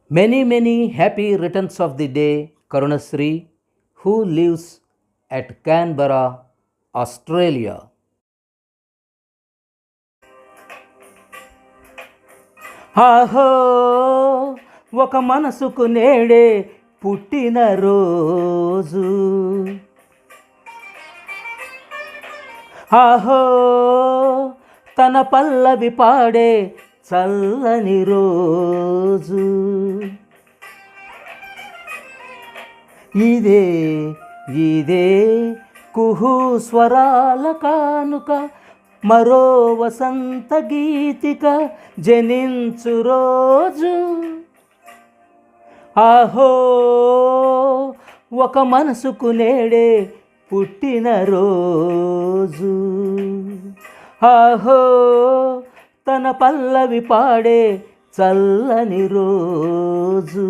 Many, many happy returns of the day, Karunasri, who lives at Canberra, Australia. ఆహో ఒక మనసుకు నేడే పుట్టిన రోజు. ఆహో తన పల్లవి పాడే చల్లని రోజు. ఇదే ఇదే కుహు స్వరాల కానుక, మరో వసంత గీతిక జనించు రోజు. ఆహో ఒక మనసుకు నేడే పుట్టిన రోజు. ఆహో తన పల్లవి పాడే చల్లని రోజు.